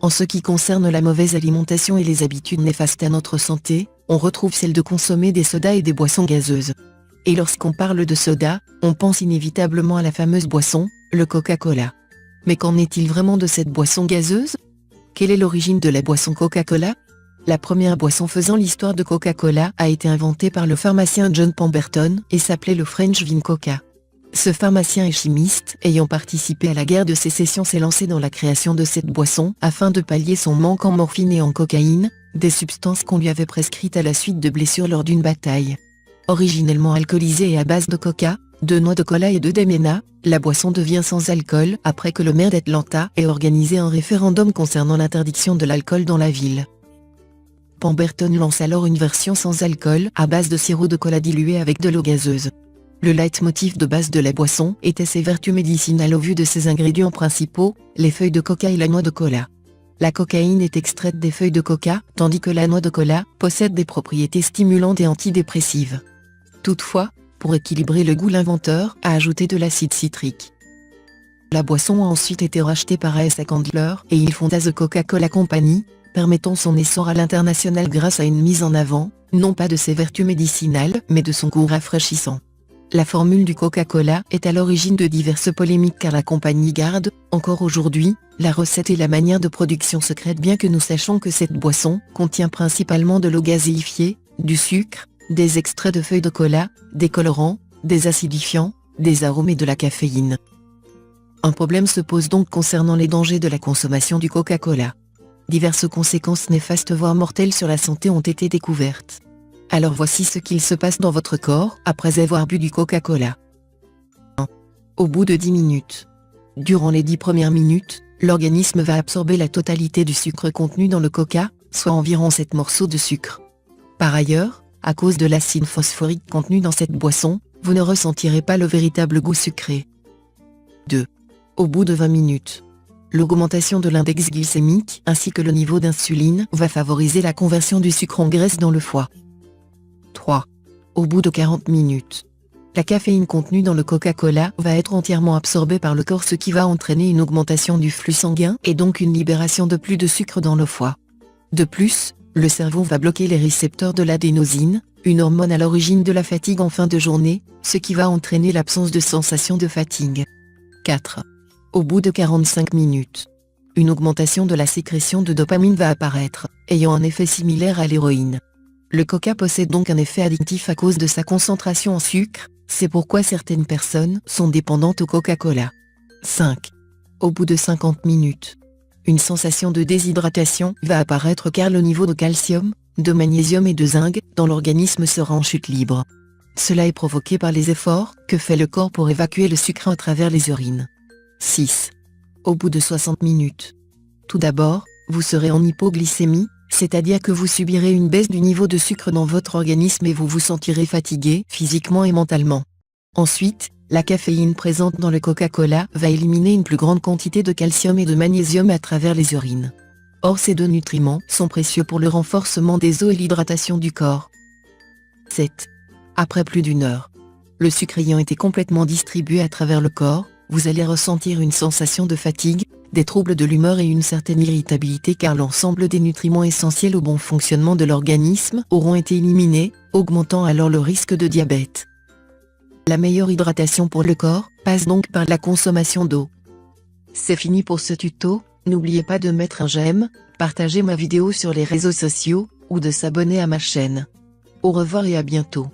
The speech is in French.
En ce qui concerne la mauvaise alimentation et les habitudes néfastes à notre santé, on retrouve celle de consommer des sodas et des boissons gazeuses. Et lorsqu'on parle de soda, on pense inévitablement à la fameuse boisson, le Coca-Cola. Mais qu'en est-il vraiment de cette boisson gazeuse? Quelle est l'origine de la boisson Coca-Cola? La première boisson faisant l'histoire de Coca-Cola a été inventée par le pharmacien John Pemberton et s'appelait le French Vin Coca. Ce pharmacien et chimiste, ayant participé à la guerre de sécession, s'est lancé dans la création de cette boisson afin de pallier son manque en morphine et en cocaïne, des substances qu'on lui avait prescrites à la suite de blessures lors d'une bataille. Originellement alcoolisée et à base de coca, de noix de cola et de déména, la boisson devient sans alcool après que le maire d'Atlanta ait organisé un référendum concernant l'interdiction de l'alcool dans la ville. Pemberton lance alors une version sans alcool à base de sirop de cola dilué avec de l'eau gazeuse. Le leitmotiv de base de la boisson était ses vertus médicinales au vu de ses ingrédients principaux, les feuilles de coca et la noix de cola. La cocaïne est extraite des feuilles de coca, tandis que la noix de cola possède des propriétés stimulantes et antidépressives. Toutefois, pour équilibrer le goût, l'inventeur a ajouté de l'acide citrique. La boisson a ensuite été rachetée par Asa Candler et il fonda The Coca-Cola Company, permettant son essor à l'international grâce à une mise en avant, non pas de ses vertus médicinales, mais de son goût rafraîchissant. La formule du Coca-Cola est à l'origine de diverses polémiques car la compagnie garde, encore aujourd'hui, la recette et la manière de production secrète, bien que nous sachions que cette boisson contient principalement de l'eau gazéifiée, du sucre, des extraits de feuilles de cola, des colorants, des acidifiants, des arômes et de la caféine. Un problème se pose donc concernant les dangers de la consommation du Coca-Cola. Diverses conséquences néfastes voire mortelles sur la santé ont été découvertes. Alors voici ce qu'il se passe dans votre corps après avoir bu du Coca-Cola. 1. Au bout de 10 minutes. Durant les 10 premières minutes, l'organisme va absorber la totalité du sucre contenu dans le coca, soit environ 7 morceaux de sucre. Par ailleurs, à cause de l'acide phosphorique contenu dans cette boisson, vous ne ressentirez pas le véritable goût sucré. 2. Au bout de 20 minutes. L'augmentation de l'index glycémique ainsi que le niveau d'insuline va favoriser la conversion du sucre en graisse dans le foie. 3. Au bout de 40 minutes. La caféine contenue dans le Coca-Cola va être entièrement absorbée par le corps, ce qui va entraîner une augmentation du flux sanguin et donc une libération de plus de sucre dans le foie. De plus, le cerveau va bloquer les récepteurs de l'adénosine, une hormone à l'origine de la fatigue en fin de journée, ce qui va entraîner l'absence de sensation de fatigue. 4. Au bout de 45 minutes. Une augmentation de la sécrétion de dopamine va apparaître, ayant un effet similaire à l'héroïne. Le coca possède donc un effet addictif à cause de sa concentration en sucre, c'est pourquoi certaines personnes sont dépendantes au Coca-Cola. 5. Au bout de 50 minutes. Une sensation de déshydratation va apparaître car le niveau de calcium, de magnésium et de zinc dans l'organisme sera en chute libre. Cela est provoqué par les efforts que fait le corps pour évacuer le sucre à travers les urines. 6. Au bout de 60 minutes. Tout d'abord, vous serez en hypoglycémie, c'est-à-dire que vous subirez une baisse du niveau de sucre dans votre organisme et vous vous sentirez fatigué physiquement et mentalement. Ensuite, la caféine présente dans le Coca-Cola va éliminer une plus grande quantité de calcium et de magnésium à travers les urines. Or ces deux nutriments sont précieux pour le renforcement des os et l'hydratation du corps. 7. Après plus d'une heure. Le sucre ayant été complètement distribué à travers le corps, vous allez ressentir une sensation de fatigue, des troubles de l'humeur et une certaine irritabilité car l'ensemble des nutriments essentiels au bon fonctionnement de l'organisme auront été éliminés, augmentant alors le risque de diabète. La meilleure hydratation pour le corps passe donc par la consommation d'eau. C'est fini pour ce tuto, n'oubliez pas de mettre un j'aime, partager ma vidéo sur les réseaux sociaux, ou de s'abonner à ma chaîne. Au revoir et à bientôt.